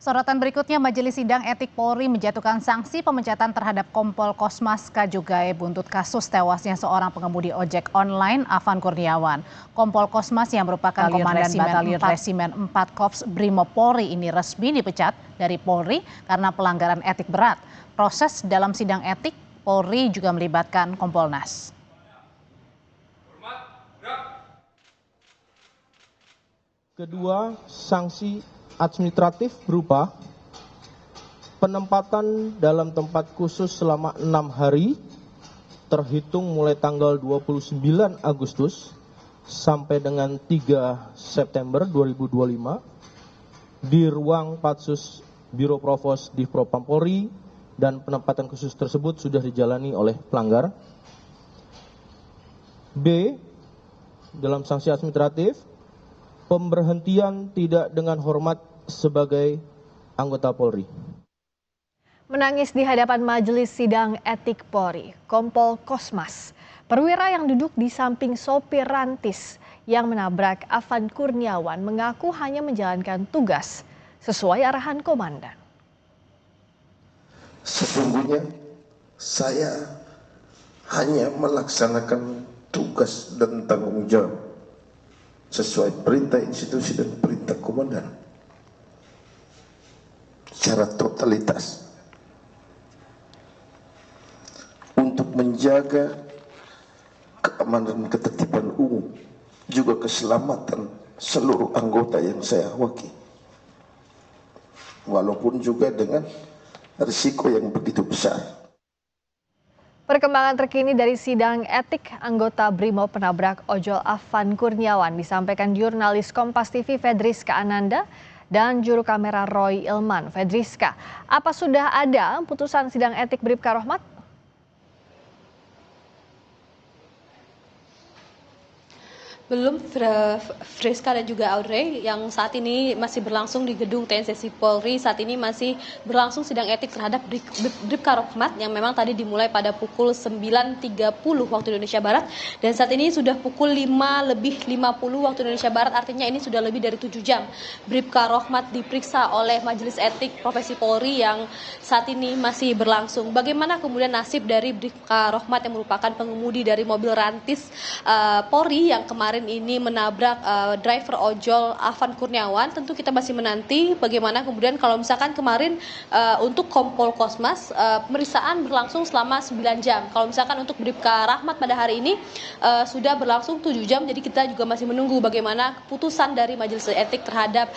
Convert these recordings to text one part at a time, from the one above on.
Sorotan berikutnya, Majelis Sidang Etik Polri menjatuhkan sanksi pemecatan terhadap Kompol Kosmas Kajugai buntut kasus tewasnya seorang pengemudi ojek online, Afan Kurniawan. Kompol Kosmas yang merupakan komandan Batalion Resimen 4 Korps Brimob Polri ini resmi dipecat dari Polri karena pelanggaran etik berat. Proses dalam sidang etik Polri juga melibatkan Kompolnas. Kedua, sanksi administratif berupa penempatan dalam tempat khusus selama 6 hari terhitung mulai tanggal 29 Agustus sampai dengan 3 September 2025 di ruang Patsus Biro Provos di Propam Polri, dan penempatan khusus tersebut sudah dijalani oleh pelanggar. B, dalam sanksi administratif, pemberhentian tidak dengan hormat sebagai anggota Polri. Menangis di hadapan Majelis Sidang Etik Polri, Kompol Kosmas, perwira yang duduk di samping sopir rantis yang menabrak Afan Kurniawan, mengaku hanya menjalankan tugas sesuai arahan komandan. Sesungguhnya saya hanya melaksanakan tugas dan tanggung jawab sesuai perintah institusi dan perintah komandan secara totalitas untuk menjaga keamanan dan ketertiban umum, juga keselamatan seluruh anggota yang saya wakili, walaupun juga dengan risiko yang begitu besar. Perkembangan terkini dari sidang etik anggota Brimob penabrak ojol Afan Kurniawan disampaikan jurnalis Kompas TV Fedriska Ananda dan juru kamera Roy Ilman. Fedriska, apa sudah ada putusan sidang etik Bribka Rohmat? Belum, Friska dan juga Audrey, yang saat ini masih berlangsung di gedung TNCC Polri. Saat ini masih berlangsung sidang etik terhadap Bribka Rohmat yang memang tadi dimulai pada pukul 9.30 waktu Indonesia Barat, dan saat ini sudah pukul 5:50 waktu Indonesia Barat, artinya ini sudah lebih dari 7 jam. Bribka Rohmat diperiksa oleh Majelis Etik Profesi Polri yang saat ini masih berlangsung. Bagaimana kemudian nasib dari Bribka Rohmat yang merupakan pengemudi dari mobil rantis Polri yang kemarin ini menabrak driver ojol Afan Kurniawan? Tentu kita masih menanti bagaimana kemudian kalau misalkan kemarin untuk Kompol Kosmas pemeriksaan berlangsung selama 9 jam. Kalau misalkan untuk Bribka Rohmat pada hari ini sudah berlangsung 7 jam. Jadi kita juga masih menunggu bagaimana keputusan dari Majelis Etik terhadap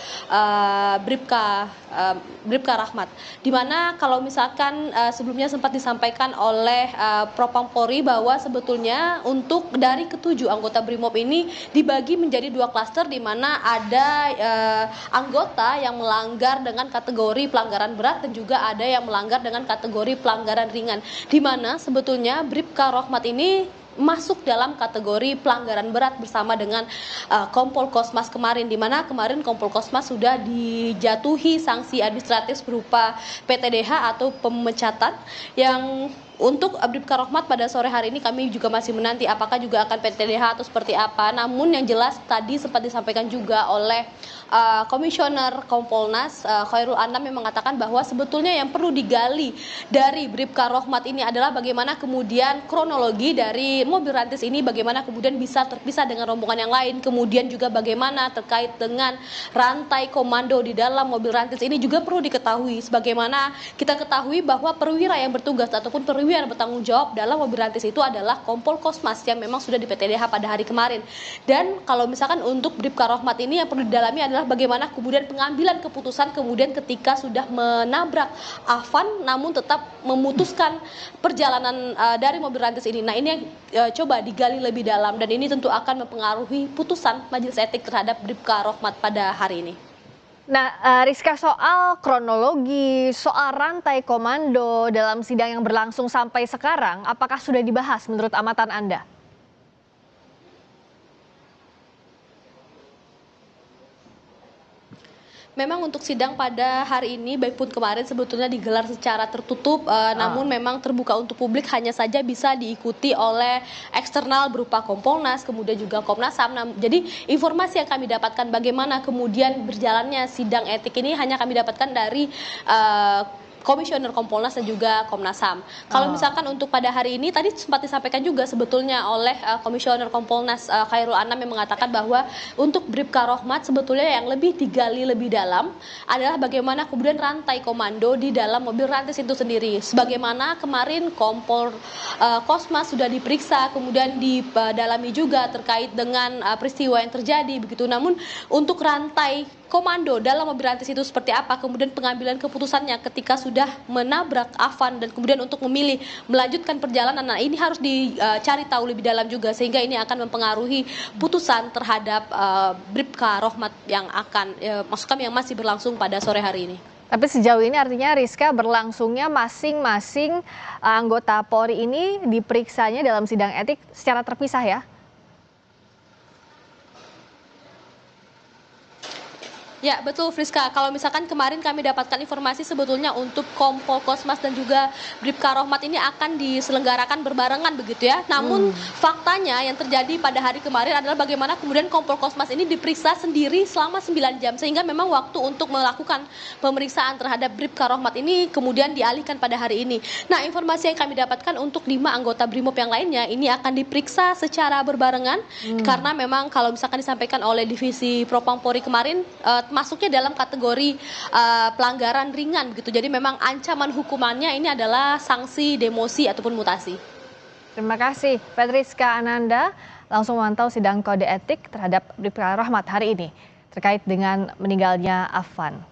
Bribka Rohmat. Dimana kalau misalkan sebelumnya sempat disampaikan oleh Propam Polri bahwa sebetulnya untuk dari ketujuh anggota Brimob ini dibagi menjadi 2 klaster, di mana ada anggota yang melanggar dengan kategori pelanggaran berat dan juga ada yang melanggar dengan kategori pelanggaran ringan, di mana sebetulnya Bribka Rohmat ini masuk dalam kategori pelanggaran berat bersama dengan Kompol Kosmas kemarin, di mana kemarin Kompol Kosmas sudah dijatuhi sanksi administratif berupa PTDH atau pemecatan. Yang untuk Bribka Rohmat pada sore hari ini kami juga masih menanti apakah juga akan PTDH atau seperti apa. Namun yang jelas tadi sempat disampaikan juga oleh Komisioner Kompolnas Khairul Anam yang mengatakan bahwa sebetulnya yang perlu digali dari Bribka Rohmat ini adalah bagaimana kemudian kronologi dari mobil rantis ini, bagaimana kemudian bisa terpisah dengan rombongan yang lain, kemudian juga bagaimana terkait dengan rantai komando di dalam mobil rantis ini juga perlu diketahui. Sebagaimana kita ketahui bahwa perwira yang bertugas ataupun perwira yang bertanggung jawab dalam mobil rantis itu adalah Kompol Kosmas yang memang sudah di PTDH pada hari kemarin. Dan kalau misalkan untuk Bribka Rohmat ini yang perlu didalami adalah bagaimana kemudian pengambilan keputusan kemudian ketika sudah menabrak Afan namun tetap memutuskan perjalanan dari mobil rantis ini. Nah, ini yang coba digali lebih dalam, dan ini tentu akan mempengaruhi putusan Majelis Etik terhadap Bribka Rohmat pada hari ini. Nah, Rizka, soal kronologi, soal rantai komando dalam sidang yang berlangsung sampai sekarang, apakah sudah dibahas menurut amatan Anda? Memang untuk sidang pada hari ini, baik pun kemarin sebetulnya digelar secara tertutup, namun memang terbuka untuk publik, hanya saja bisa diikuti oleh eksternal berupa Kompolnas, kemudian juga Komnas HAM. Jadi informasi yang kami dapatkan bagaimana kemudian berjalannya sidang etik ini hanya kami dapatkan dari Komisioner Kompolnas dan juga Komnas HAM. Kalau misalkan untuk pada hari ini tadi sempat disampaikan juga sebetulnya oleh Komisioner Kompolnas Khairul Anam yang mengatakan bahwa untuk Bribka Rohmat sebetulnya yang lebih digali lebih dalam adalah bagaimana kemudian rantai komando di dalam mobil rantis itu sendiri. Sebagaimana kemarin Kompol Kosmas sudah diperiksa, kemudian didalami juga terkait dengan peristiwa yang terjadi begitu. Namun untuk rantai komando dalam mobil rantis itu seperti apa, kemudian pengambilan keputusannya ketika sudah menabrak Afan dan kemudian untuk memilih melanjutkan perjalanan, nah ini harus dicari tahu lebih dalam juga, sehingga ini akan mempengaruhi putusan terhadap Bribka Rohmat yang akan maksud kami yang masih berlangsung pada sore hari ini. Tapi sejauh ini artinya Rizka, berlangsungnya masing-masing anggota Polri ini diperiksanya dalam sidang etik secara terpisah ya? Ya betul Friska, kalau misalkan kemarin kami dapatkan informasi sebetulnya untuk Kompol Kosmas dan juga Bribka Rohmat ini akan diselenggarakan berbarengan begitu ya. Namun faktanya yang terjadi pada hari kemarin adalah bagaimana kemudian Kompol Kosmas ini diperiksa sendiri selama 9 jam. Sehingga memang waktu untuk melakukan pemeriksaan terhadap Bribka Rohmat ini kemudian dialihkan pada hari ini. Nah informasi yang kami dapatkan untuk 5 anggota BRIMOB yang lainnya ini akan diperiksa secara berbarengan. Karena memang kalau misalkan disampaikan oleh Divisi Propam Polri kemarin masuknya dalam kategori pelanggaran ringan gitu. Jadi memang ancaman hukumannya ini adalah sanksi demosi ataupun mutasi. Terima kasih Patriska Ananda langsung memantau sidang kode etik terhadap Bribka Rohmat hari ini terkait dengan meninggalnya Afan.